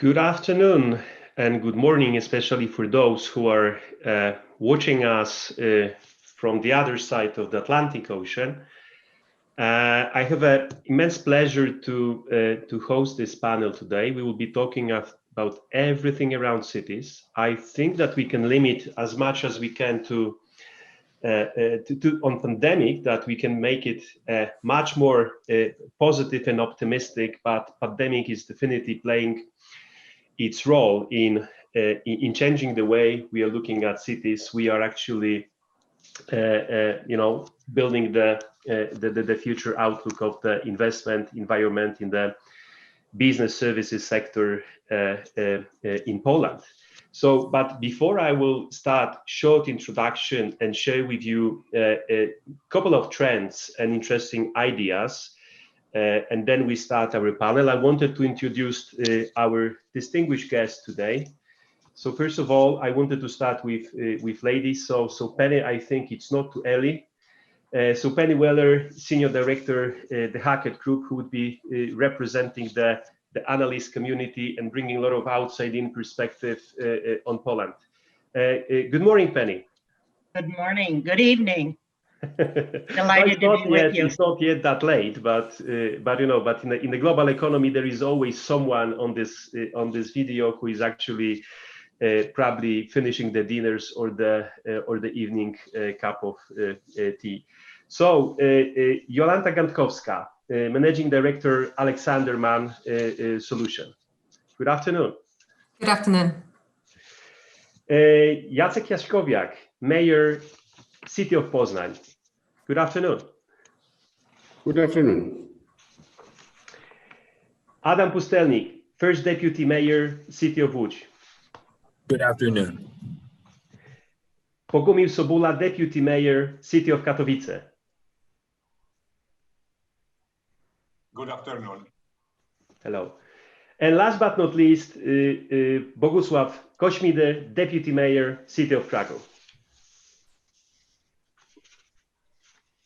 Good afternoon and good morning, especially for those who are watching us from the other side of the Atlantic Ocean. I have an immense pleasure to host this panel today. We will be talking about everything around cities. I think that we can limit as much as we can to on pandemic, that we can make it much more positive and optimistic, but pandemic is definitely playing its role in changing the way we are looking at cities. We are actually, building the future outlook of the investment environment in the business services sector in Poland. So, but before I will start short introduction and share with you a couple of trends and interesting ideas, and then we start our panel, I wanted to introduce our distinguished guest today. So first of all, I wanted to start with ladies. So Penny, I think it's not too early. So Penny Weller, Senior Director, the Hackett Group, who would be representing the analyst community and bringing a lot of outside-in perspective on Poland. Good morning, Penny. Good morning. Good evening. Delighted to be with you. It's not yet that late, but in the global economy, there is always someone on this video who is actually probably finishing the dinners or the evening cup of tea. So Jolanta Gantkowska, Managing Director, Alexander Mann Solution. Good afternoon. Good afternoon. Jacek Jaśkowiak, Mayor, City of Poznań. Good afternoon. Good afternoon. Adam Pustelnik, First Deputy Mayor, City of Łódź. Good afternoon. Bogumil Sobula, Deputy Mayor, City of Katowice. Good afternoon. Hello. And last but not least, Bogusław Kośmidy, Deputy Mayor, City of Kraków.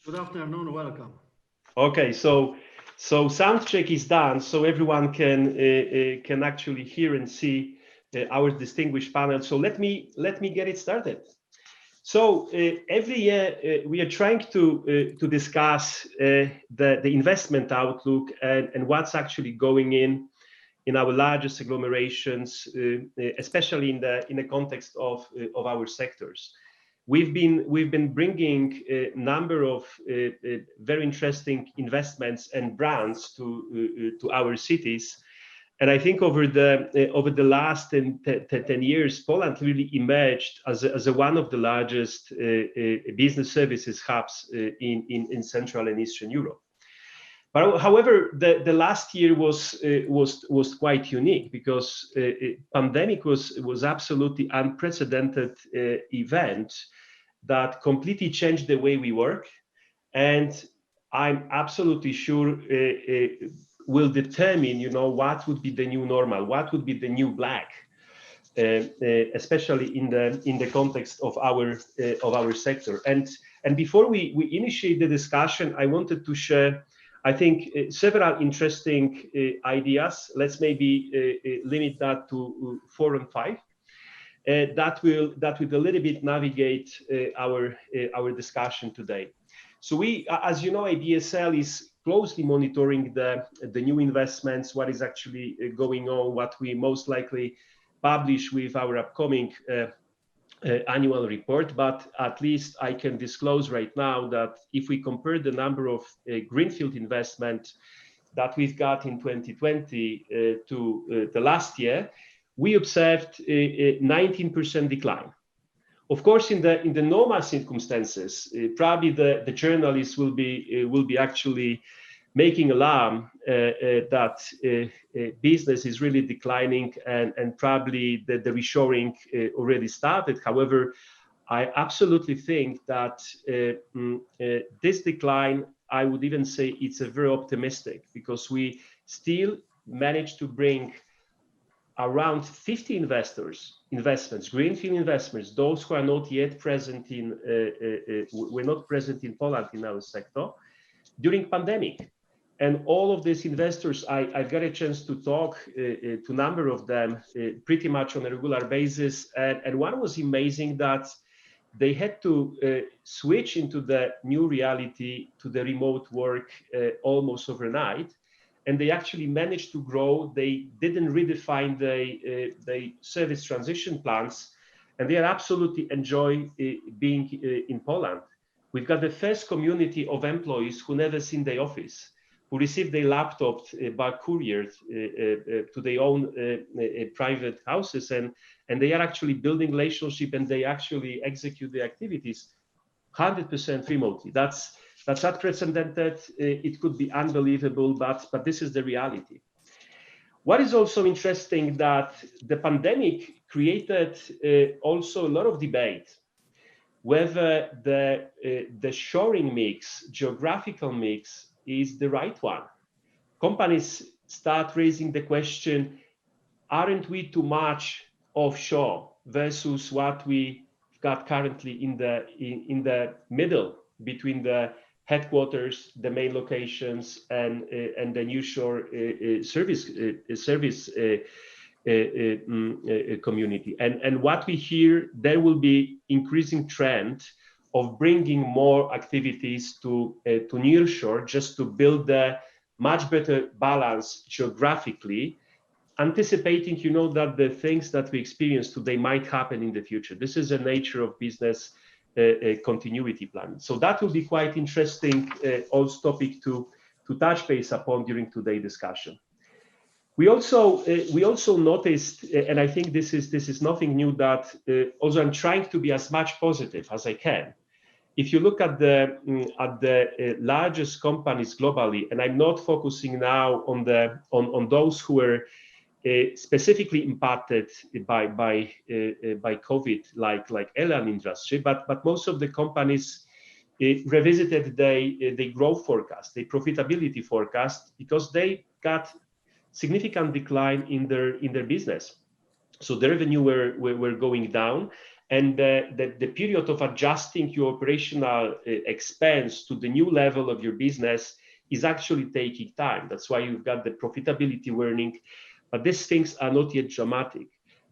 Good afternoon, welcome. Okay, so sound check is done, so everyone can actually hear and see our distinguished panel. So let me get it started. So every year we are trying to discuss the investment outlook and what's actually going in our largest agglomerations, especially in the context of our sectors. We've been bringing a number of very interesting investments and brands to our cities, and I think over the last 10 years, Poland really emerged as one of the largest business services hubs in Central and Eastern Europe. But however, the last year was quite unique because pandemic was absolutely unprecedented event that completely changed the way we work, and I'm absolutely sure will determine, what would be the new normal, what would be the new black, especially in the context of our sector. And before we initiate the discussion, I wanted to share, I think, several interesting ideas. Let's maybe limit that to 4 and 5. That will a little bit navigate our discussion today. So we, as you know, ABSL is closely monitoring the new investments, what is actually going on, what we most likely publish with our upcoming annual report. But at least I can disclose right now that if we compare the number of greenfield investment that we've got in 2020 to the last year, we observed a 19% decline. Of course, in the normal circumstances, probably the journalists will be actually making alarm that business is really declining and probably the reshoring already started. However, I absolutely think that this decline, I would even say it's a very optimistic, because we still managed to bring around 50 investments, greenfield investments, those who are not yet present were not present in Poland in our sector during pandemic. And all of these investors, I've got a chance to talk to a number of them pretty much on a regular basis. And one was amazing that they had to switch into the new reality, to the remote work almost overnight. And they actually managed to grow. They didn't redefine the service transition plans. And they are absolutely enjoy being in Poland. We've got the first community of employees who never seen the office, who received their laptop by courier to their own private houses, and they are actually building relationship, and they actually execute the activities 100% remotely. That's unprecedented. It could be unbelievable, but this is the reality. What is also interesting that the pandemic created also a lot of debate whether the shoring mix, geographical mix, is the right one. Companies start raising the question, aren't we too much offshore versus what we got currently in the middle between the headquarters, the main locations, and the nearshore service community. And what we hear, there will be increasing trend of bringing more activities to nearshore, just to build a much better balance geographically, anticipating, that the things that we experience today might happen in the future. This is the nature of business continuity planning. So that will be quite interesting also topic to touch base upon during today's discussion. We also noticed, and I think this is nothing new, that also I'm trying to be as much positive as I can. If you look at the largest companies globally, and I'm not focusing now on those who were specifically impacted by COVID, like airline industry, but most of the companies revisited their growth forecast, their profitability forecast, because they got significant decline in their business. So the revenue were going down, and the period of adjusting your operational expense to the new level of your business is actually taking time. That's why you've got the profitability warning. But these things are not yet dramatic,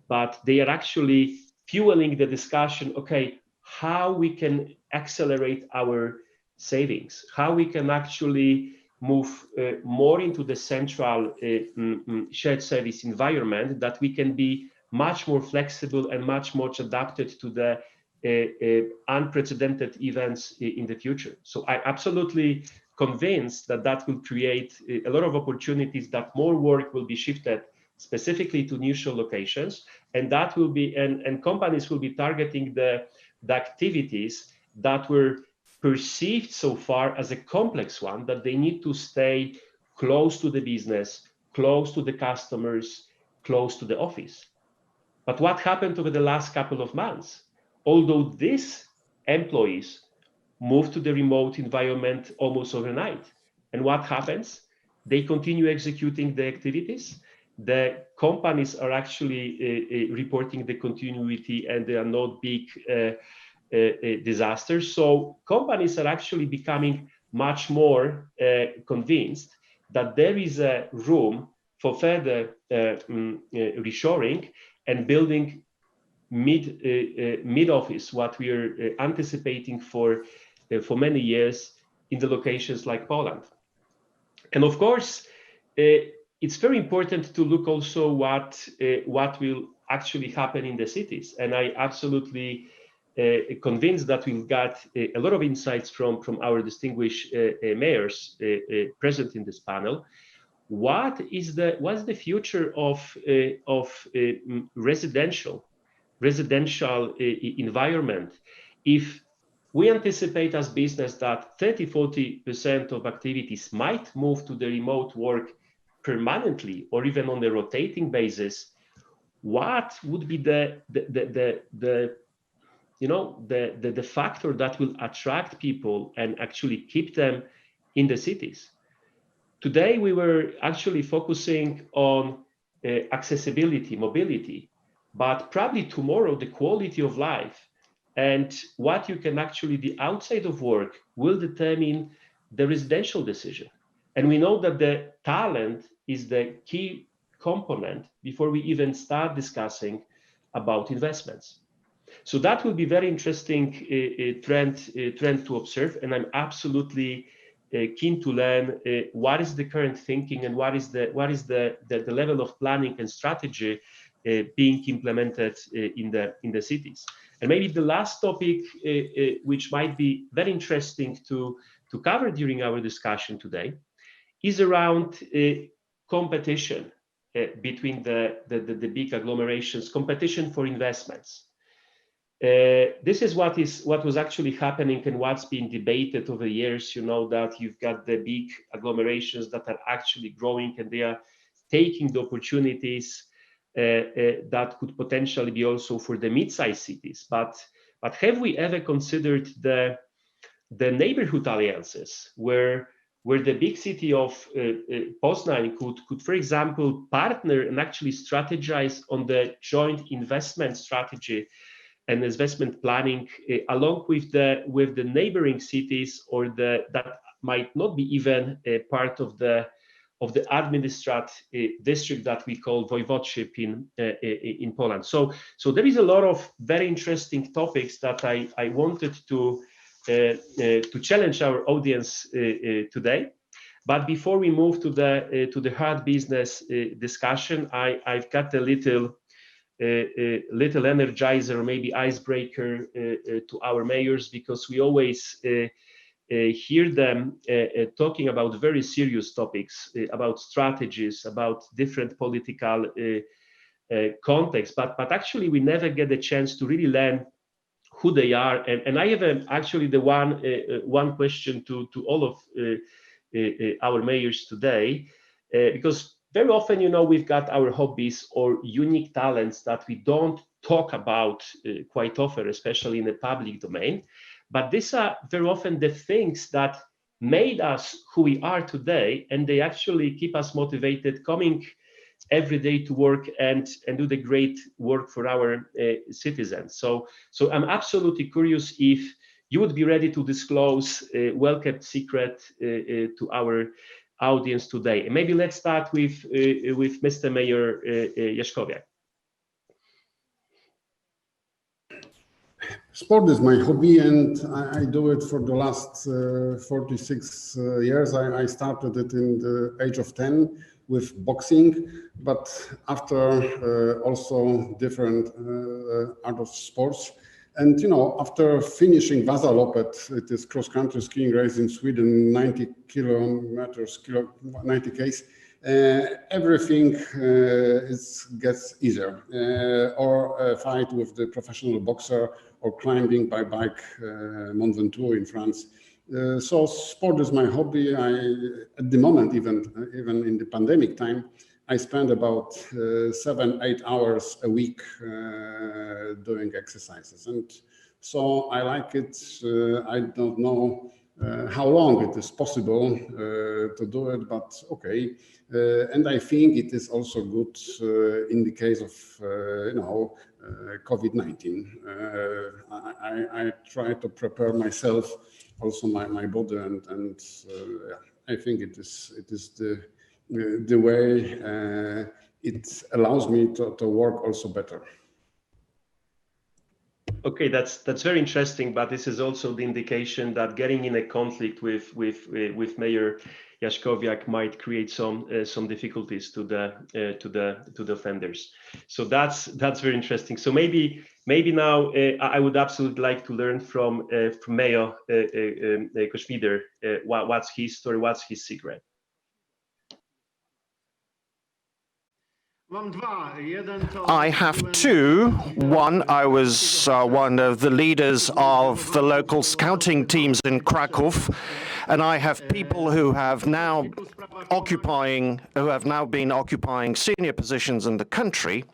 but they are actually fueling the discussion, okay, how we can accelerate our savings, how we can actually move more into the central shared service environment, that we can be much more flexible and much more adapted to the unprecedented events in the future. So I'm absolutely convinced that will create a lot of opportunities, that more work will be shifted specifically to nearshore locations, and that will be, and companies will be targeting the activities that were perceived so far as a complex one, that they need to stay close to the business, close to the customers, close to the office. But what happened over the last couple of months? Although these employees moved to the remote environment almost overnight, and what happens? They continue executing the activities. The companies are actually reporting the continuity, and they are not big disasters. So companies are actually becoming much more convinced that there is a room for further reshoring and building mid office, what we are anticipating for many years in the locations like Poland. And of course, it's very important to look also what will actually happen in the cities. And I absolutely convinced that we've got a lot of insights from our distinguished mayors present in this panel. What's the future of residential environment? If we anticipate as business that 30-40% of activities might move to the remote work permanently, or even on a rotating basis, what would be the factor that will attract people and actually keep them in the cities? Today, we were actually focusing on accessibility, mobility, but probably tomorrow, the quality of life and what you can actually do outside of work will determine the residential decision. And we know that the talent is the key component before we even start discussing about investments. So that will be very interesting trend to observe, and I'm absolutely keen to learn what is the current thinking and what is the level of planning and strategy being implemented in the cities. And maybe the last topic, which might be very interesting to cover during our discussion today, is around competition between the big agglomerations, competition for investments. This is what was actually happening and what's been debated over the years. You know that you've got the big agglomerations that are actually growing and they are taking the opportunities that could potentially be also for the mid-sized cities. But have we ever considered the neighborhood alliances where the big city of Poznań could, for example, partner and actually strategize on the joint investment strategy and investment planning along with the neighboring cities or that might not be even a part of the administrative district that we call voivodeship in Poland. So there is a lot of very interesting topics that I wanted to challenge our audience today. But before we move to the hard business discussion, I've got a little energizer, maybe icebreaker to our mayors, because we always hear them talking about very serious topics, about strategies, about different political contexts, but actually we never get a chance to really learn who they are. And I have actually the one question to all of our mayors today, because very often, we've got our hobbies or unique talents that we don't talk about quite often, especially in the public domain. But these are very often the things that made us who we are today, and they actually keep us motivated coming every day to work and do the great work for our citizens. So I'm absolutely curious if you would be ready to disclose a well-kept secret to our audience today. And maybe let's start with Mr. Mayor Jaśkowiak. Sport is my hobby, and I do it for the last 46 years. I started it in the age of 10 with boxing, but after also different art of sports. And after finishing Vasaloppet, it is cross-country skiing race in Sweden, 90 kilometers, 90 Ks. Everything gets easier. Or a fight with the professional boxer, or climbing by bike Mont Ventoux in France. So sport is my hobby. At the moment, even in the pandemic time, I spend about 7-8 hours a week doing exercises, and so I like it. I don't know how long it is possible to do it, but okay. And I think it is also good in the case of COVID-19. I try to prepare myself, also my body, and I think it is the way it allows me to work also better. Okay, that's very interesting, but this is also the indication that getting in a conflict with Mayor Jaśkowiak might create some difficulties to the offenders. So that's very interesting. So maybe now I would absolutely like to learn from Mayor Kośmider what's his story, what's his secret. I have two. One, I was one of the leaders of the local scouting teams in Krakow, and I have people who have now been occupying senior positions in the country.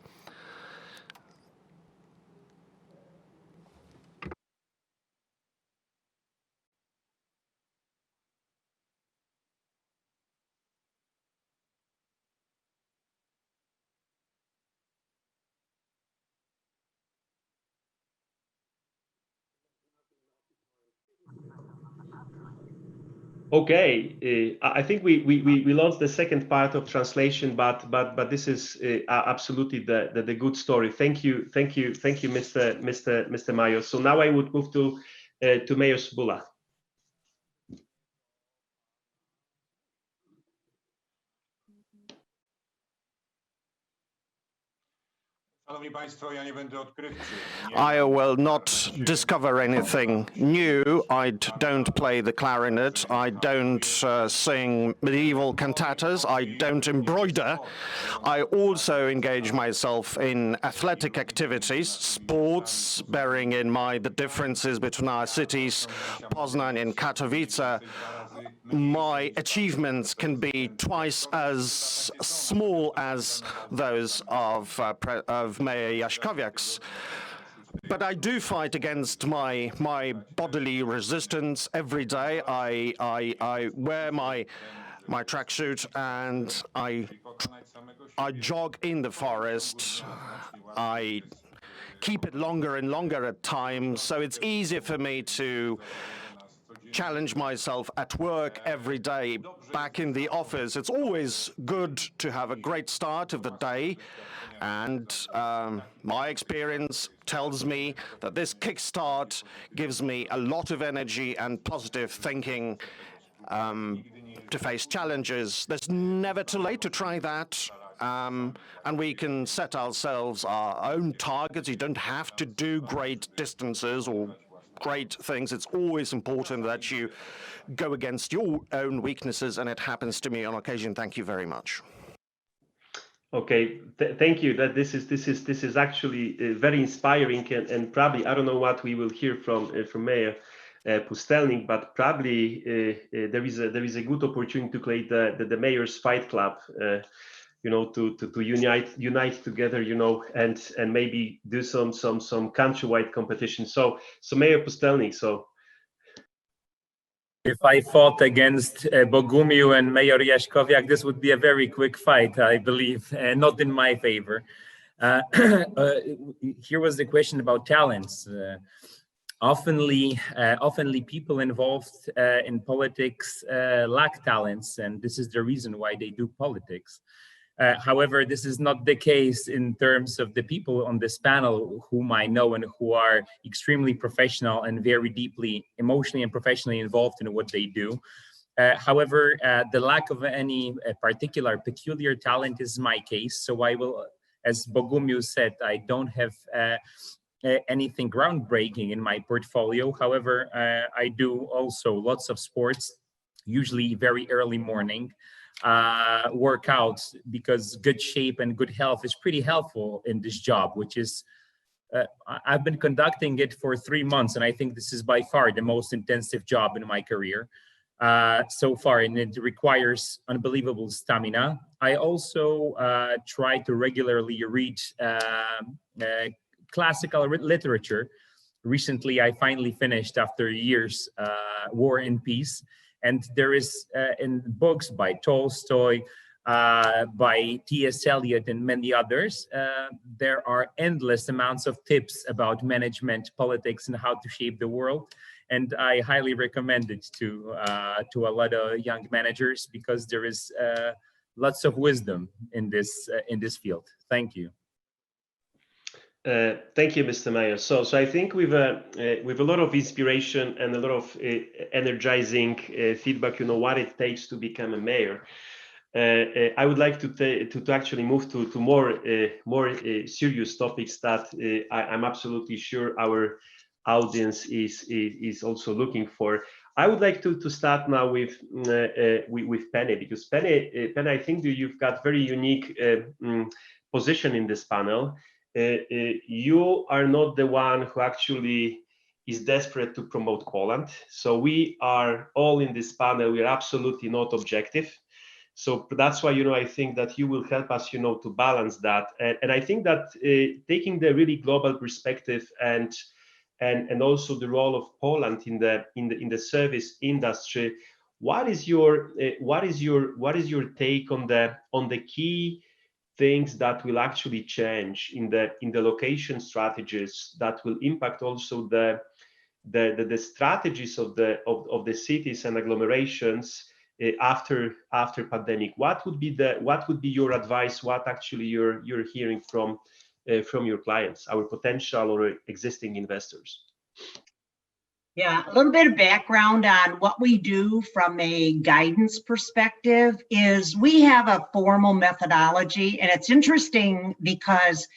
Okay, I think we lost the second part of translation, but this is absolutely the good story. Thank you, Mr. Mayo. So now I would move to Mayor Subula. I will not discover anything new. I don't play the clarinet. I don't sing medieval cantatas. I don't embroider. I also engage myself in athletic activities, sports, bearing in mind the differences between our cities, Poznan and Katowice. My achievements can be twice as small as those of Mayor Jaśkowiak's. But I do fight against my bodily resistance every day. I wear my tracksuit and I jog in the forest. I keep it longer and longer at times, so it's easier for me to challenge myself at work every day. Back in the office, it's always good to have a great start of the day, and my experience tells me that this kickstart gives me a lot of energy and positive thinking to face challenges. There's never too late to try that. And we can set ourselves our own targets. You don't have to do great distances or great things. It's always important that you go against your own weaknesses, and it happens to me on occasion. Thank you very much. Okay, thank you. That this is actually very inspiring, and probably I don't know what we will hear from Mayor Pustelnik, but probably there is a good opportunity to create the Mayor's Fight Club. You know, to unite together, you know, and maybe do some countrywide competition. So Mayor Pustelnik, so. If I fought against Bogumił and Mayor Jaśkowiak, this would be a very quick fight, I believe, not in my favor. Here was the question about talents. Oftenly people involved in politics lack talents, and this is the reason why they do politics. However, this is not the case in terms of the people on this panel whom I know and who are extremely professional and very deeply emotionally and professionally involved in what they do. However, the lack of any particular peculiar talent is my case. So I will, as Bogumił said, I don't have anything groundbreaking in my portfolio. However, I do also lots of sports, usually very early morning workouts, because good shape and good health is pretty helpful in this job, which is I've been conducting it for 3 months, and I think this is by far the most intensive job in my career so far, and it requires unbelievable stamina. I also try to regularly read classical literature. Recently, I finally finished, after years, War and Peace. And there is in books by Tolstoy, by T.S. Eliot, and many others, there are endless amounts of tips about management, politics, and how to shape the world. And I highly recommend it to a lot of young managers, because there is lots of wisdom in this field. Thank you. Thank you, Mr. Mayor. So I think with a lot of inspiration and a lot of energizing feedback, you know, what it takes to become a mayor. I would like to actually move to more serious topics that I'm absolutely sure our audience is also looking for. I would like to start now with Penny, because Penny, I think you've got very unique position in this panel. You are not the one who actually is desperate to promote Poland. So we are all in this panel, we are absolutely not objective. So that's why, you know, I think that you will help us, you know, to balance that. And I think that taking the really global perspective and also the role of Poland in the service industry, what is your take on the key things that will actually change in the location strategies that will impact also the the strategies of the cities and agglomerations after pandemic. What would be your advice? What actually you're hearing from your clients, our potential or existing investors? Yeah, a little bit of background on what we do from a guidance perspective is we have a formal methodology, and it's interesting because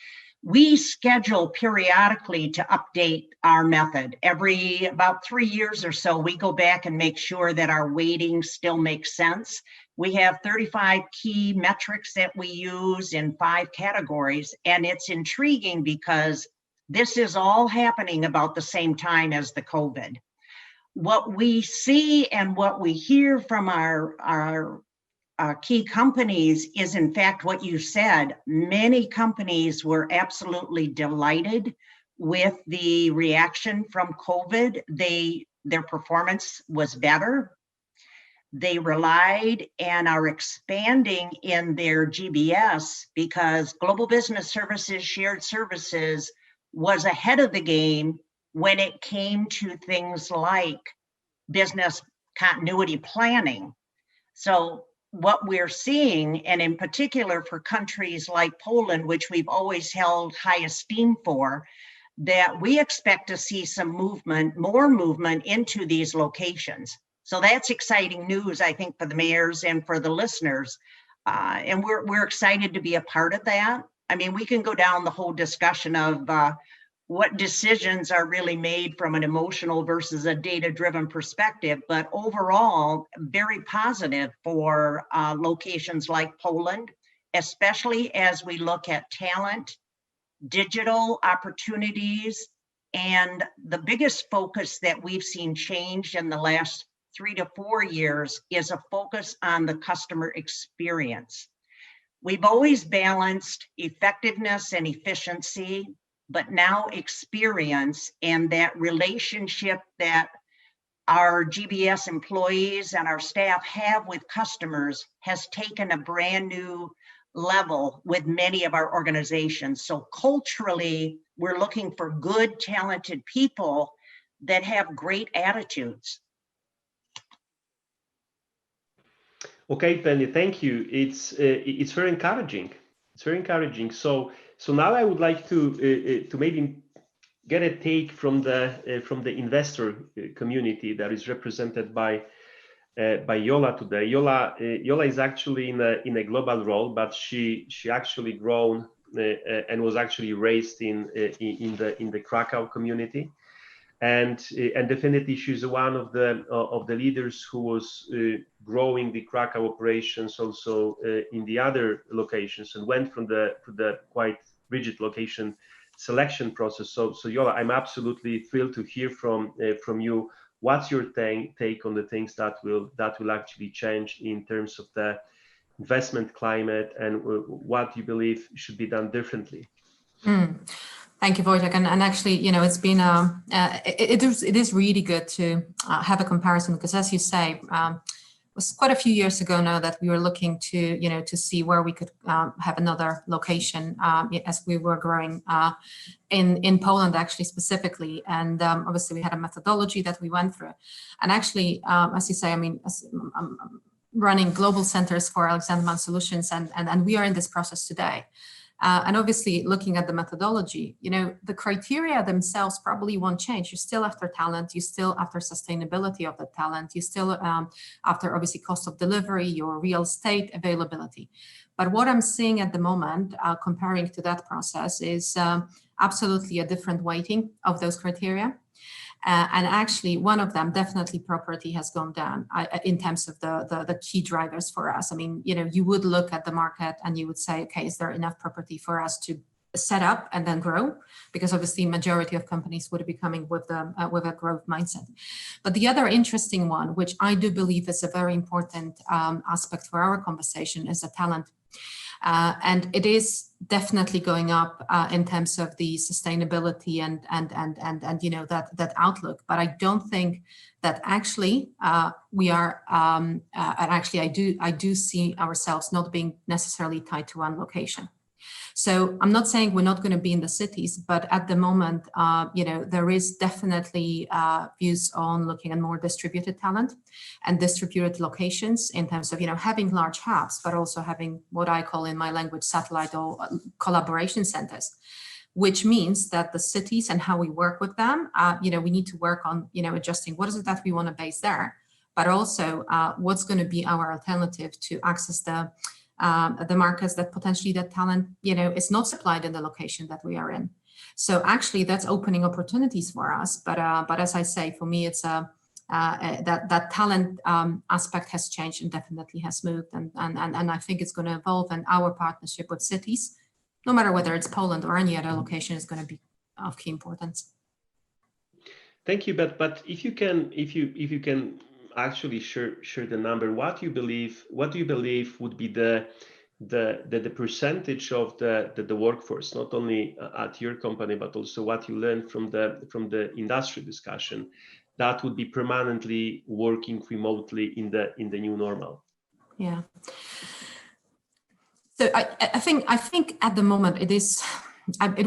we schedule periodically to update our method. Every about 3 years or so, we go back and make sure that our weighting still makes sense. We have 35 key metrics that we use in 5 categories, and it's intriguing because this is all happening about the same time as the COVID. What we see and what we hear from our key companies is, in fact, what you said. Many companies were absolutely delighted with the reaction from COVID. Their performance was better. They relied and are expanding in their GBS because Global Business Services, Shared Services was ahead of the game when it came to things like business continuity planning. So what we're seeing, and in particular for countries like Poland, which we've always held high esteem for, that we expect to see some movement, more movement into these locations. So that's exciting news, I think, for the mayors and for the listeners. And we're excited to be a part of that. I mean, we can go down the whole discussion of what decisions are really made from an emotional versus a data-driven perspective, but overall, very positive for locations like Poland, especially as we look at talent, digital opportunities, and the biggest focus that we've seen change in the last 3 to 4 years is a focus on the customer experience. We've always balanced effectiveness and efficiency, but now experience and that relationship that our GBS employees and our staff have with customers has taken a brand new level with many of our organizations. So culturally, we're looking for good, talented people that have great attitudes. Okay, Penny, thank you. It's very encouraging. It's very encouraging. So now I would like to maybe get a take from the investor community that is represented by Yola today. Yola is actually in a global role, but she actually grown and was actually raised in the Krakow community, and definitely she's one of the leaders who was growing the Krakow operations also in the other locations, and went from the quite rigid location selection process. So Yola, I'm absolutely thrilled to hear from you. What's your take on the things that will actually change in terms of the investment climate, and what you believe should be done differently? Thank you, Wojtek. And actually, you know, it's been it is really good to have a comparison, because, as you say, it was quite a few years ago now that we were looking to see where we could have another location as we were growing in Poland, actually, specifically. And obviously we had a methodology that we went through. And actually, as you say, I mean, I'm running global centers for Alexander Mann Solutions, and we are in this process today. And obviously, looking at the methodology, you know, the criteria themselves probably won't change. You're still after talent, you're still after sustainability of the talent, you're still after, obviously, cost of delivery, your real estate availability. But what I'm seeing at the moment, comparing to that process, is absolutely a different weighting of those criteria. And actually, one of them, definitely property, has gone down in terms of the key drivers for us. I mean, you know, you would look at the market and you would say, okay, is there enough property for us to set up and then grow? Because obviously, majority of companies would be coming with a growth mindset. But the other interesting one, which I do believe is a very important aspect for our conversation, is the talent. And it is definitely going up in terms of the sustainability and you know, that outlook. But I don't think that actually we are and actually I do see ourselves not being necessarily tied to one location. So I'm not saying we're not going to be in the cities, but at the moment, there is definitely views on looking at more distributed talent and distributed locations in terms of, having large hubs, but also having what I call in my language satellite or collaboration centers, which means that the cities and how we work with them, we need to work on, adjusting what is it that we want to base there, but also what's going to be our alternative to access the markets that potentially that talent, is not supplied in the location that we are in. So actually that's opening opportunities for us. But as I say, for me, it's that talent aspect has changed and definitely has moved. And I think it's going to evolve, and our partnership with cities, no matter whether it's Poland or any other location, is going to be of key importance. Thank you. But if you can actually share the number, what do you believe would be the percentage of the workforce, not only at your company, but also what you learned from the industry discussion, that would be permanently working remotely in the new normal? Yeah. So I think at the moment it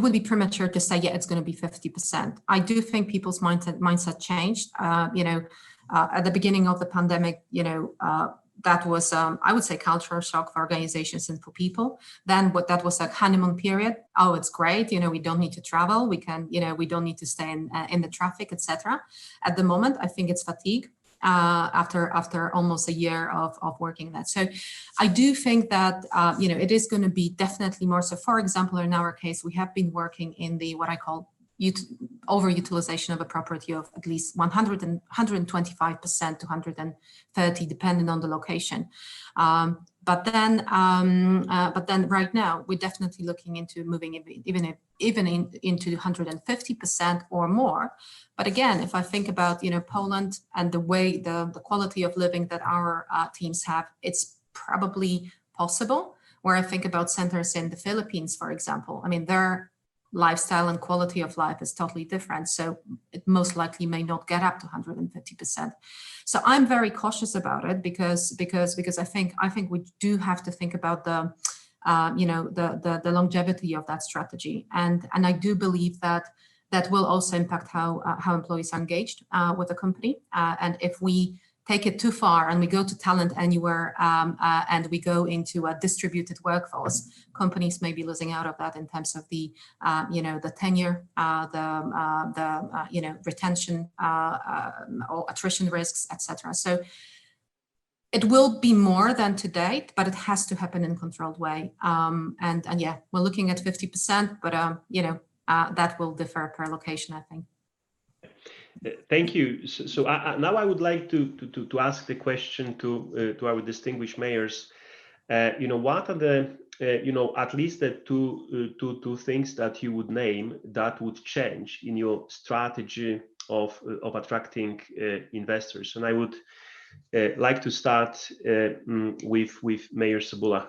would be premature to say, yeah, it's going to be 50%. I do think people's mindset changed. At the beginning of the pandemic, that was, I would say, cultural shock for organizations and for people. Then that was a honeymoon period. Oh, it's great. We don't need to travel. We can, we don't need to stay in the traffic, etc. At the moment, I think it's fatigue. After almost a year of working that. So I do think that, it is going to be definitely more. So for example, in our case, we have been working in the, what I call overutilization of a property of at least 125% to 130, depending on the location. But then right now, we're definitely looking into moving even into 150% or more. But again, if I think about Poland and the way the quality of living that our teams have, it's probably possible. Where I think about centers in the Philippines, for example, I mean, their lifestyle and quality of life is totally different. So it most likely may not get up to 150%. So I'm very cautious about it because I think we do have to think about the longevity of that strategy. And I do believe that will also impact how employees are engaged with the company. And if we take it too far and we go to talent anywhere and we go into a distributed workforce, companies may be losing out of that in terms of the the tenure, the retention or attrition risks, etc. So it will be more than to date, but it has to happen in a controlled way. And yeah, we're looking at 50%, but that will differ per location, I think. Thank you. So now I would like to ask the question to our distinguished mayors. What are the at least the two things that you would name that would change in your strategy of attracting investors? And I would like to start with Mayor Cebula.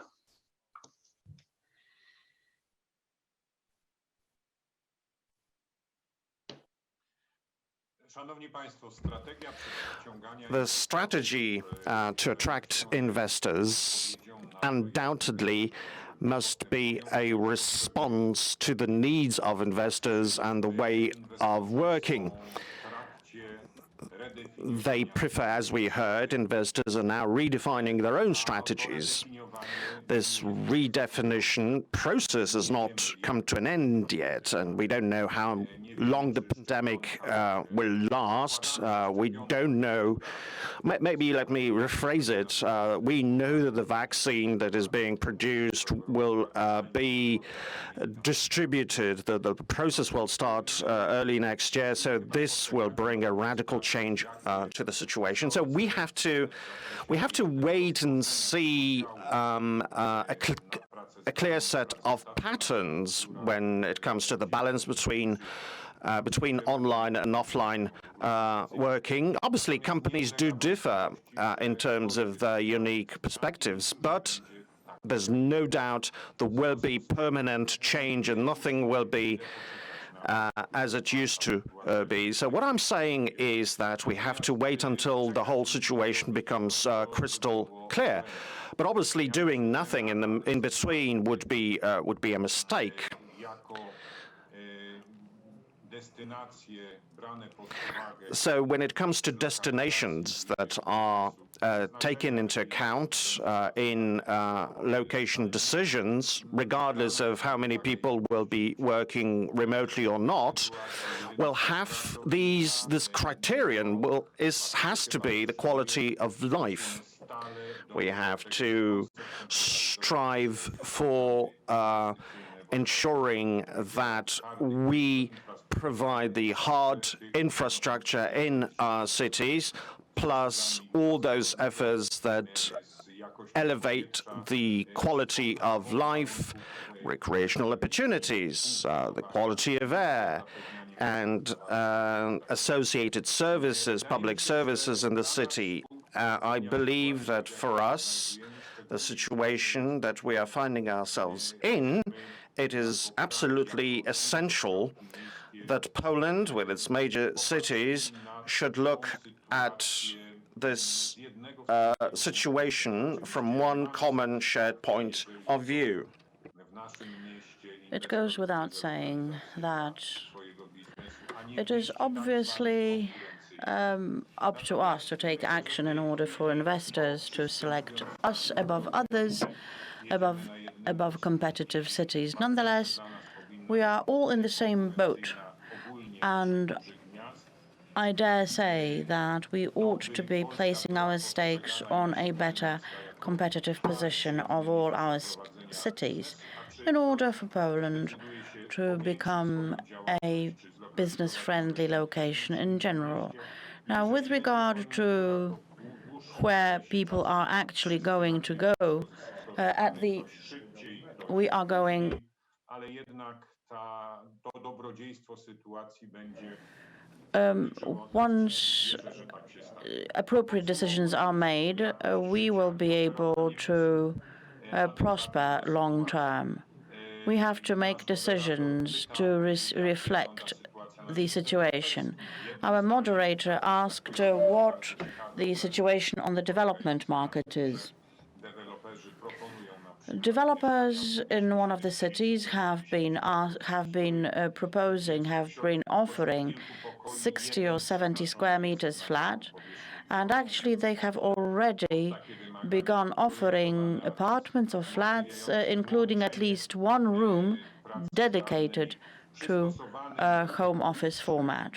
The strategy to attract investors undoubtedly must be a response to the needs of investors and the way of working. They prefer, as we heard, investors are now redefining their own strategies. This redefinition process has not come to an end yet, and we don't know how long the pandemic will last. We don't know. Maybe let me rephrase it. We know that the vaccine that is being produced will be distributed. The process will start early next year, so this will bring a radical change to the situation. So we have to wait and see a clear set of patterns when it comes to the balance between online and offline working. Obviously, companies do differ in terms of their unique perspectives, but there's no doubt there will be permanent change and nothing will be as it used to be. So what I'm saying is that we have to wait until the whole situation becomes crystal clear. But obviously, doing nothing in between would be a mistake. So when it comes to destinations that are taken into account in location decisions, regardless of how many people will be working remotely or not, will have this criterion has to be the quality of life. We have to strive for ensuring that we provide the hard infrastructure in our cities, plus all those efforts that elevate the quality of life, recreational opportunities, the quality of air, and associated services, public services in the city. I believe that for us, the situation that we are finding ourselves in, it is absolutely essential that Poland, with its major cities, should look at this situation from one common shared point of view. It goes without saying that it is obviously up to us to take action in order for investors to select us above others, above competitive cities. Nonetheless, we are all in the same boat, and I dare say that we ought to be placing our stakes on a better competitive position of all our cities in order for Poland to become a business-friendly location in general. Now, with regard to where people are actually going to go, we are going once appropriate decisions are made, we will be able to prosper long term. We have to make decisions to reflect the situation. Our moderator asked what the situation on the development market is. Developers in one of the cities have been offering 60 or 70 square meters flat, and actually they have already begun offering apartments or flats, including at least one room dedicated to a home office format.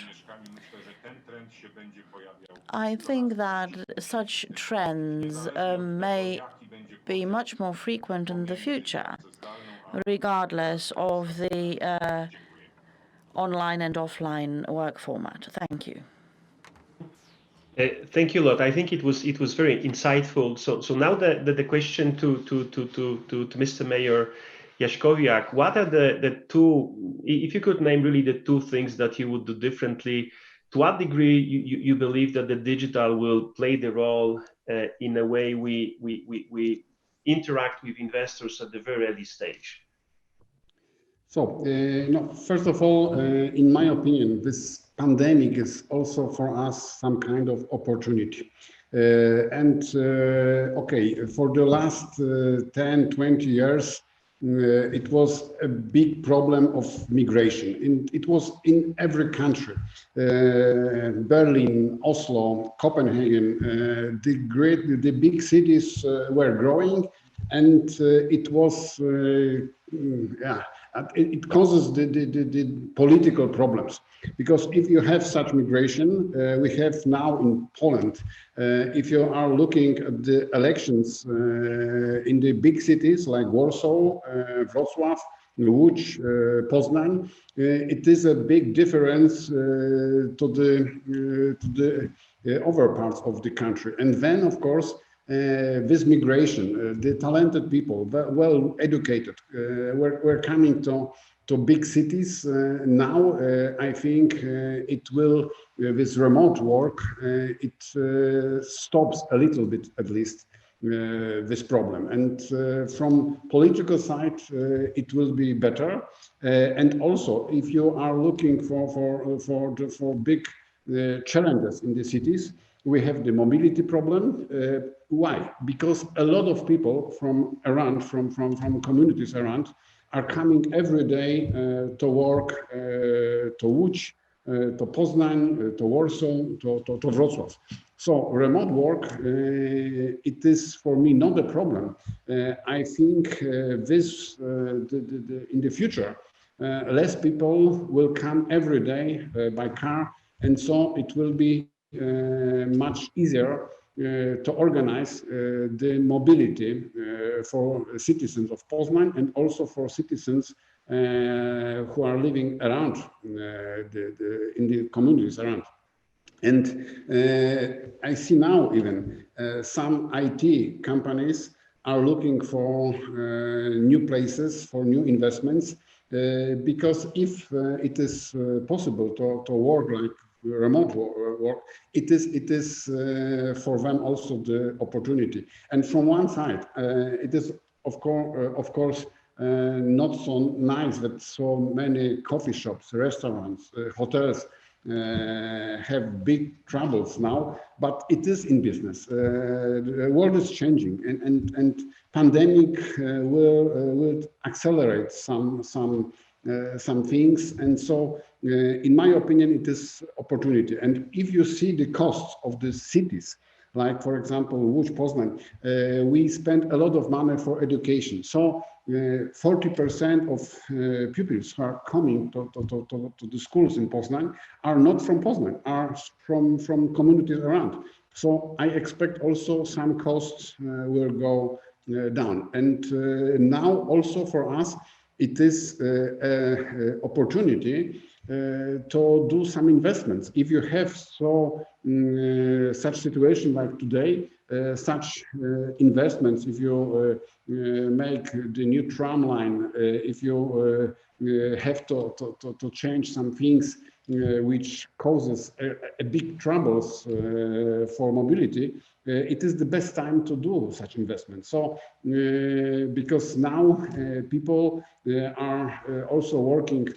I think that such trends may be much more frequent in the future, regardless of the online and offline work format. Thank you. Thank you a lot. I think it was very insightful. So now the question to Mr. Mayor Jaśkowiak, what are the two, if you could name really the two things that you would do differently? To what degree you believe that the digital will play the role in a way we interact with investors at the very early stage? So, first of all, in my opinion, this pandemic is also for us some kind of opportunity. Okay, for the last 10, 20 years, it was a big problem of migration. It was in every country. Berlin, Oslo, Copenhagen, the big cities were growing, and it was, it causes the political problems. Because if you have such migration, we have now in Poland, if you are looking at the elections in the big cities like Warsaw, Wrocław, Łódź, Poznań, it is a big difference to the other parts of the country. And then, of course, this migration, the talented people, well educated, were coming to big cities. Now, I think it will, with remote work, it stops a little bit at least. this problem. And from political side, it will be better. And also, if you are looking for big challenges in the cities, we have the mobility problem. Why? Because a lot of people from communities around are coming every day to work to Łódź, to Poznań, to Warsaw, to Wrocław. So remote work, it is for me not a problem. I think this in the future, less people will come every day by car, and so it will be much easier to organize the mobility for citizens of Poznań and also for citizens who are living around in the communities around. And I see now even some IT companies are looking for new places, for new investments, because if it is possible to work like remote work, it is for them also the opportunity. And from one side, it is of course not so nice that so many coffee shops, restaurants, hotels have big troubles now, but it is in business. The world is changing, and pandemic will accelerate some things, and so in my opinion, it is opportunity. And if you see the costs of the cities, like for example, Łódź, Poznań, we spend a lot of money for education. So 40% of pupils who are coming to the schools in Poznań are not from Poznań, are from communities around. So I expect also some costs will go down. And now also for us, it is an opportunity to do some investments. If you have such situation like today, such investments, if you make the new tram line, if you have to change some things which causes a big troubles for mobility, it is the best time to do such investments. So because now people are also working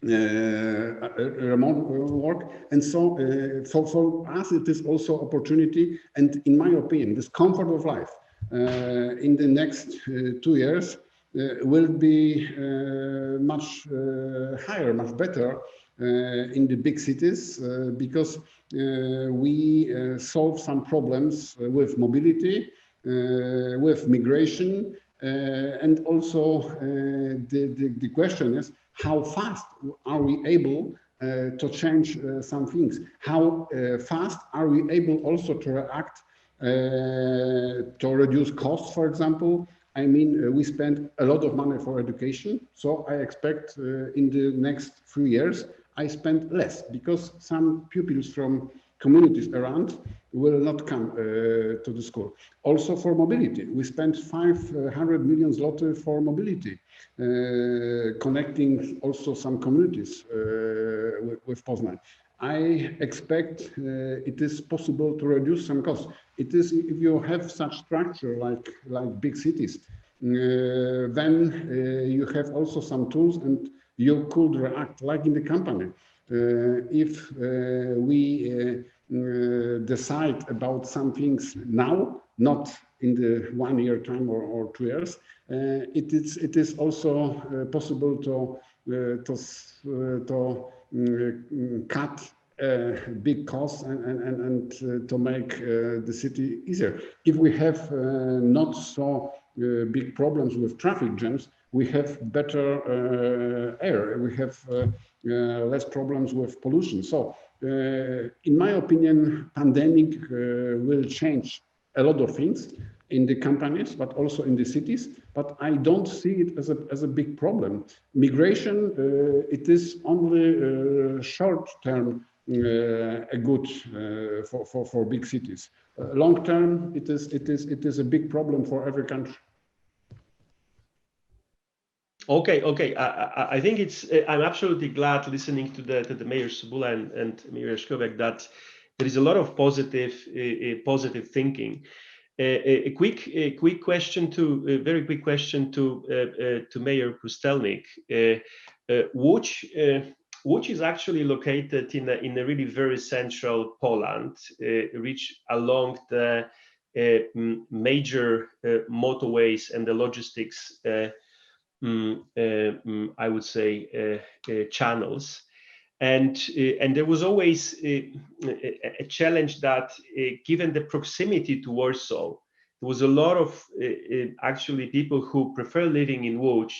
remote work, and so for us it is also opportunity. And in my opinion, this comfort of life in the next 2 years will be much higher, much better in the big cities, because we solve some problems with mobility, with migration, and also the question is, how fast are we able to change some things? How fast are we able also to react to reduce costs, for example? I mean, we spend a lot of money for education, so I expect in the next 3 years, I spend less, because some pupils from communities around will not come to the school. Also for mobility, we spent 500 million zloty for mobility, connecting also some communities with Poznań. I expect it is possible to reduce some costs. It is, if you have such structure like big cities, then you have also some tools, and you could react like in the company. If we decide about some things now, not in the 1 year time or 2 years, it is also possible to cut big costs and to make the city easier. If we have not so big problems with traffic jams, we have better air, we have less problems with pollution. So in my opinion, pandemic will change a lot of things in the companies, but also in the cities. But I don't see it as a big problem. Migration, it is only short term a good for big cities. Long term, it is a big problem for every country. Okay. I think it's. I'm absolutely glad listening to the Mayor Cebula and Mayor Jaśkowiak that there is a lot of positive thinking. A quick question to a very quick question to Mayor Pustelnik. Łódź is actually located in a really very central Poland, reach along the major motorways and the logistics, I would say, channels. And there was always a challenge that, given the proximity to Warsaw, there was a lot of actually people who prefer living in Łódź,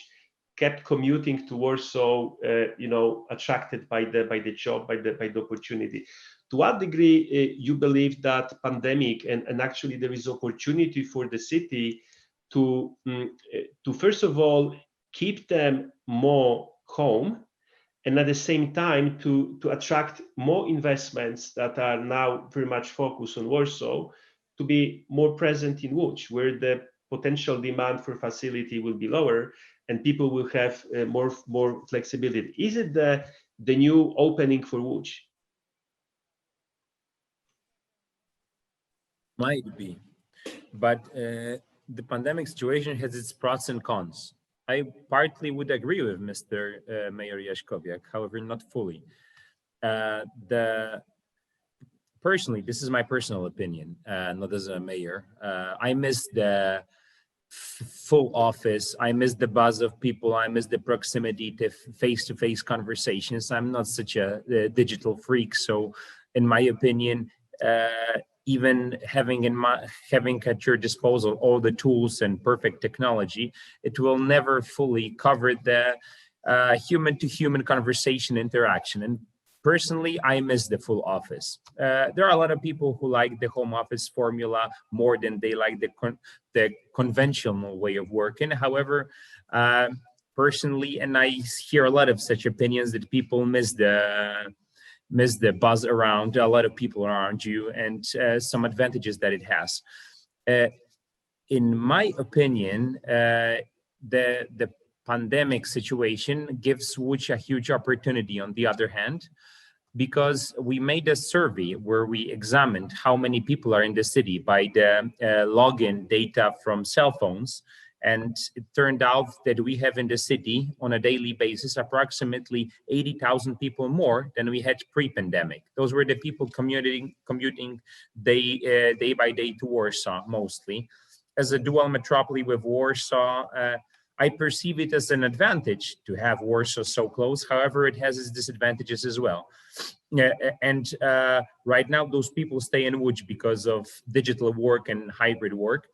kept commuting to Warsaw, attracted by the job, by the opportunity. To what degree you believe that pandemic and actually there is opportunity for the city to first of all keep them more home, and at the same time to attract more investments that are now very much focused on Warsaw, to be more present in Łódź, where the potential demand for facility will be lower and people will have more flexibility. Is it the new opening for Łódź? Might be, but the pandemic situation has its pros and cons. I partly would agree with Mr. Mayor Jaśkowiak, however, not fully. Personally, this is my personal opinion, not as a mayor. I miss the full office. I miss the buzz of people. I miss the proximity to face-to-face conversations. I'm not such a digital freak, so in my opinion, even having at your disposal all the tools and perfect technology, it will never fully cover the human-to-human conversation interaction. And personally, I miss the full office. There are a lot of people who like the home office formula more than they like the conventional way of working. However, personally, and I hear a lot of such opinions, that people miss the buzz around, a lot of people around you, and some advantages that it has. In my opinion, the pandemic situation gives Łódź a huge opportunity, on the other hand, because we made a survey where we examined how many people are in the city by the login data from cell phones. And it turned out that we have in the city on a daily basis approximately 80,000 people more than we had pre-pandemic. Those were the people commuting day by day to Warsaw mostly. As a dual metropoly with Warsaw, I perceive it as an advantage to have Warsaw so close. However, it has its disadvantages as well. And right now, those people stay in Łódź because of digital work and hybrid work.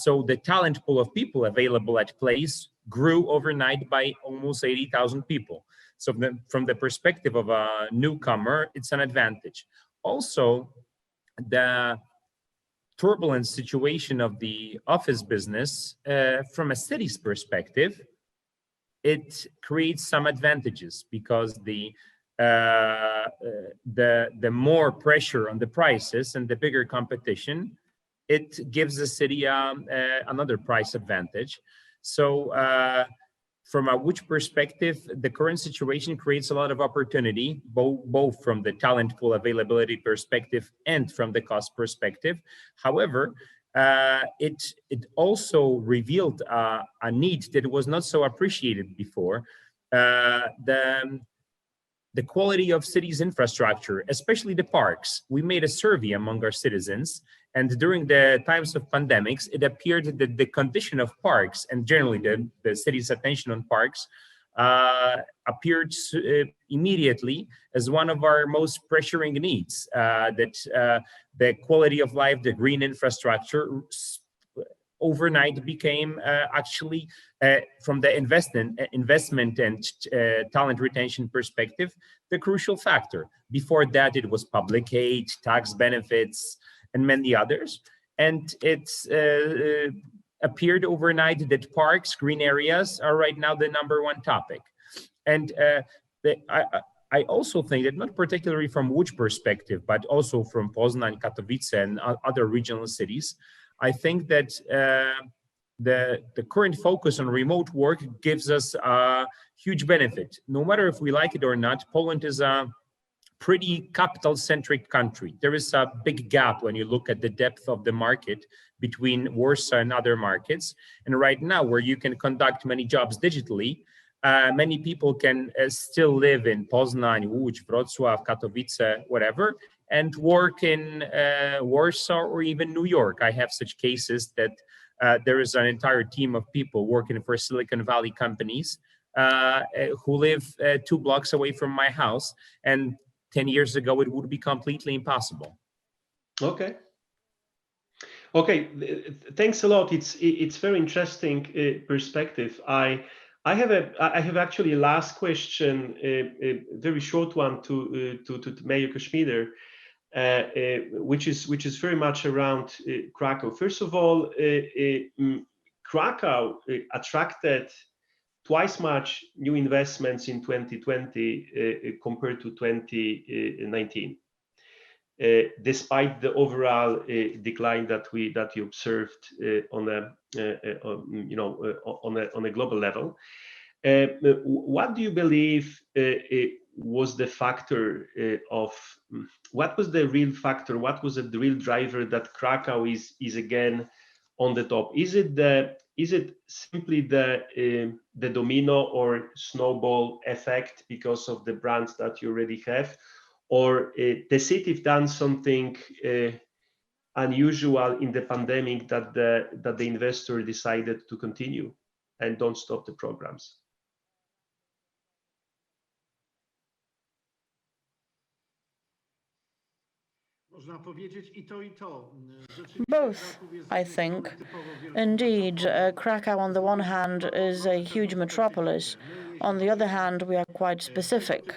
So the talent pool of people available at place grew overnight by almost 80,000 people. So from the perspective of a newcomer, it's an advantage. Also, the turbulent situation of the office business, from a city's perspective, it creates some advantages, because the more pressure on the prices and the bigger competition, it gives the city another price advantage. So from a Łódź perspective, the current situation creates a lot of opportunity, both from the talent pool availability perspective and from the cost perspective. However, it also revealed a need that was not so appreciated before. The quality of cities' infrastructure, especially the parks. We made a survey among our citizens, and during the times of pandemics, it appeared that the condition of parks, and generally the city's attention on parks, appeared immediately as one of our most pressuring needs, that the quality of life, the green infrastructure, overnight became actually, from the investment and talent retention perspective, the crucial factor. Before that, it was public aid, tax benefits, and many others. And it's appeared overnight that parks, green areas, are right now the #1 topic. And I also think that, not particularly from Łódź perspective, but also from Poznań, Katowice, and other regional cities, I think that the current focus on remote work gives us a huge benefit. No matter if we like it or not, Poland is a pretty capital-centric country. There is a big gap when you look at the depth of the market between Warsaw and other markets. And right now, where you can conduct many jobs digitally, many people can still live in Poznań, Łódź, Wrocław, Katowice, whatever, and work in Warsaw or even New York. I have such cases that there is an entire team of people working for Silicon Valley companies who live 2 blocks away from my house. And 10 years ago, it would be completely impossible. Okay. Okay, thanks a lot. It's very interesting perspective. I have actually a last question, a very short one to Mayor Kośmider, which is very much around Krakow. First of all, Krakow attracted twice much new investments in 2020 compared to 2019. Despite the overall decline that you observed on a global level, what do you believe was the factor what was the real factor? What was the real driver that Krakow is again on the top? Is it simply the domino or snowball effect because of the brands that you already have? Or the city done something unusual in the pandemic that the investor decided to continue and don't stop the programs? Both, I think. Indeed, Krakow on the one hand is a huge metropolis. On the other hand, we are quite specific.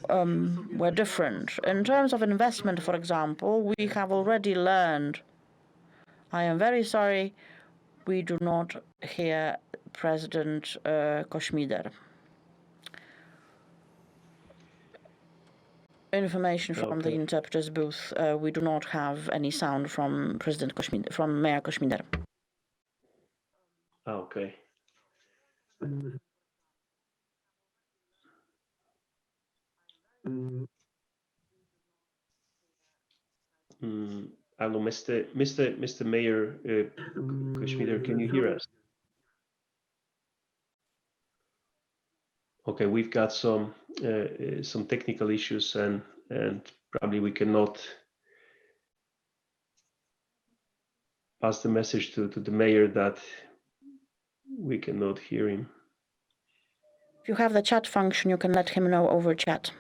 We're different. In terms of investment, for example, we have already learned. I am very sorry, we do not hear President Kośmider. Information from the interpreter's booth. We do not have any sound from President Kośmider, from Mayor Kośmider. Okay. Hello, Mr. Mayor Kośmider, can you hear us? Okay, we've got some technical issues and probably we cannot pass the message to the mayor that we cannot hear him. If you have the chat function, you can let him know over chat.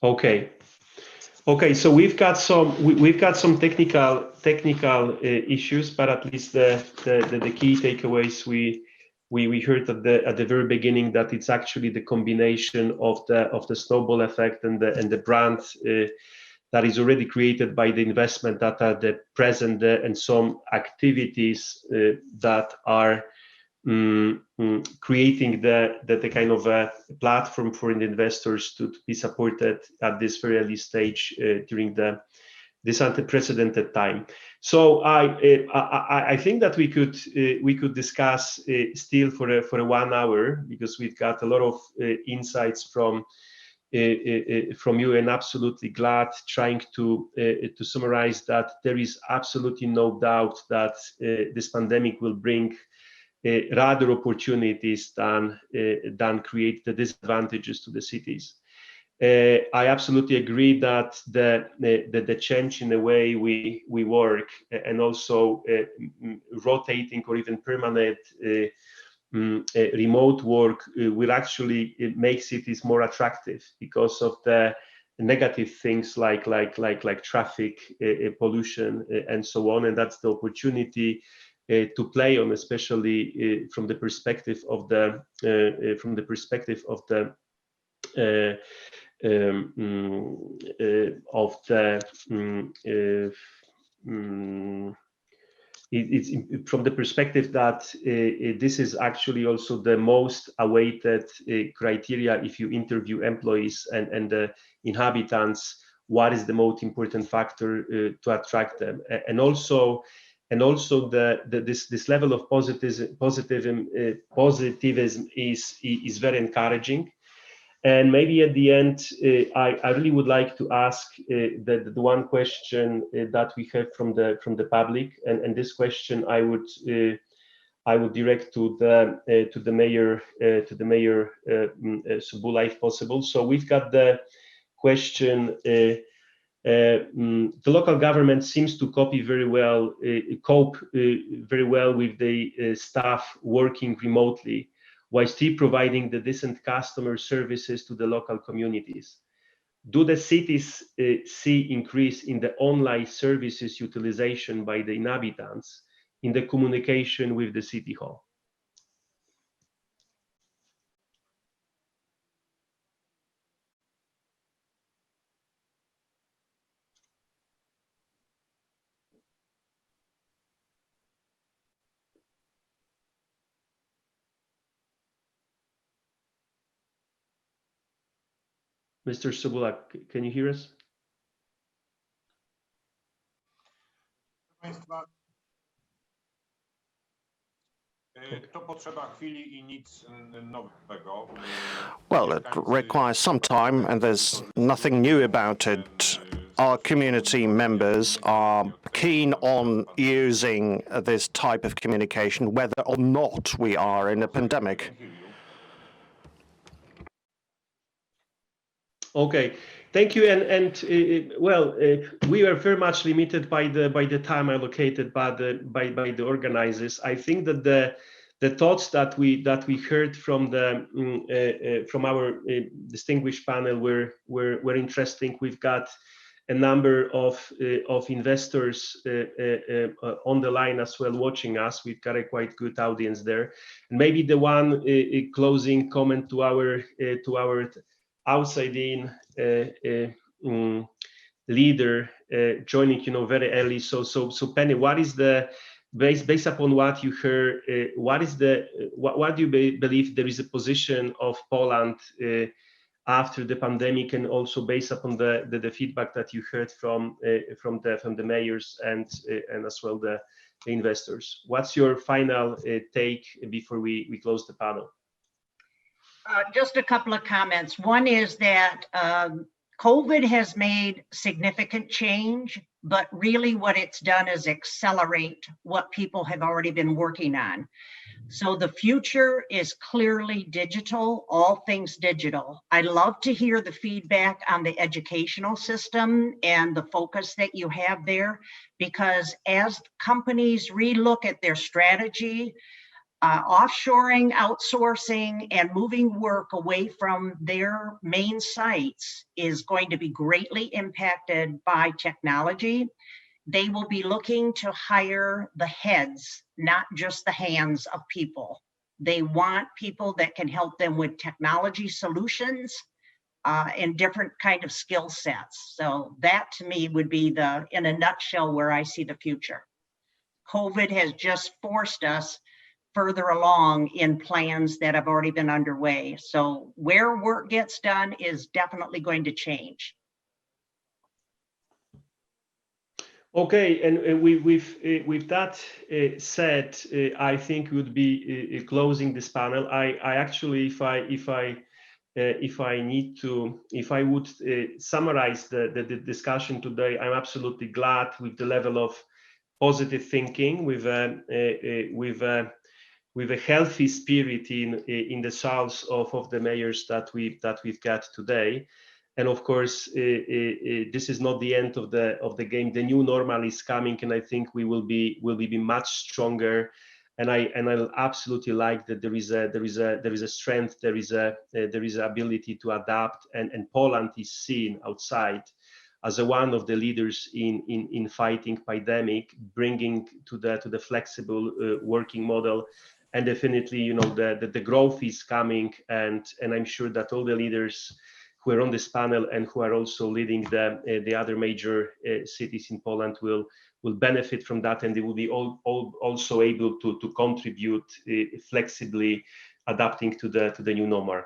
Okay. Okay, so we've got some technical issues, but at least the key takeaways we heard at the very beginning that it's actually the combination of the snowball effect and the brand that is already created by the investment that are the present and some activities that are creating the kind of a platform for the investors to be supported at this very early stage during this unprecedented time. So I think that we could discuss still for a 1 hour because we've got a lot of insights from you, and absolutely glad trying to summarize that there is absolutely no doubt that this pandemic will bring rather opportunities than create the disadvantages to the cities. I absolutely agree that the change in the way we work and also rotating or even permanent remote work will actually make cities more attractive because of the negative things like traffic pollution and so on, and that's the opportunity to play on, especially from the perspective of the it's from the perspective that this is actually also the most awaited criteria if you interview employees and the inhabitants. What is the most important factor to attract them? And also and also this level of positivism is very encouraging. And maybe at the end, I really would like to ask the one question that we have from the public, and this question I would direct to the mayor Subula, if possible. So we've got the question. The local government seems to cope very well with the staff working remotely, while still providing the decent customer services to the local communities. Do the cities see increase in the online services utilization by the inhabitants in the communication with the city hall? Mr. Subula, can you hear us? Well, it requires some time, and there's nothing new about it. Our community members are keen on using this type of communication, whether or not we are in a pandemic. Okay, thank you. And we are very much limited by the time allocated by the organizers. I think that the thoughts that we heard from from our distinguished panel were interesting. We've got a number of investors on the line as well watching us. We've got a quite good audience there. And maybe the one closing comment to our outside-in leader joining, very early. So Penny, what is the based upon what you heard? What do you believe there is a position of Poland after the pandemic, and also based upon the feedback that you heard from the mayors and as well the investors? What's your final take before we close the panel? Just a couple of comments. One is that COVID has made significant change, but really what it's done is accelerate what people have already been working on. So the future is clearly digital, all things digital. I love to hear the feedback on the educational system and the focus that you have there, because as companies relook at their strategy, offshoring, outsourcing, and moving work away from their main sites is going to be greatly impacted by technology. They will be looking to hire the heads, not just the hands of people. They want people that can help them with technology solutions and different kind of skill sets. So that to me would be in a nutshell, where I see the future. COVID has just forced us further along in plans that have already been underway. So where work gets done is definitely going to change. Okay, and with that said, I think we would be closing this panel. I actually, if I would summarize the discussion today, I'm absolutely glad with the level of positive thinking, with a healthy spirit in the souls of the mayors that we've got today. And of course, this is not the end of the game. The new normal is coming, and I think we will be much stronger. And I absolutely like that there is a strength, there is ability to adapt, and Poland is seen outside as one of the leaders in fighting pandemic, bringing to the flexible working model. And definitely, the growth is coming, and I'm sure that all the leaders who are on this panel and who are also leading the other major cities in Poland will benefit from that, and they will be also able to contribute flexibly, adapting to the new normal.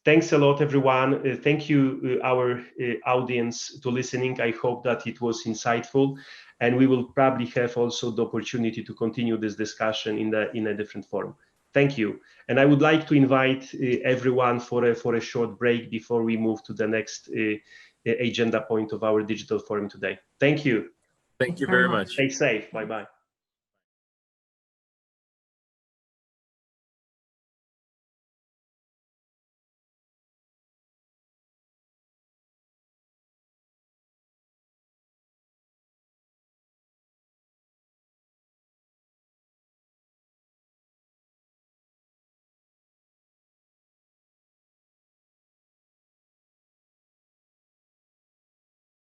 Thanks a lot, everyone. Thank you, our audience, to listening. I hope that it was insightful. and we will probably have also the opportunity to continue this discussion in a different forum. Thank you. And I would like to invite everyone for a short break before we move to the next agenda point of our digital forum today. Thank you. Thank you very much. Stay safe. Bye-bye.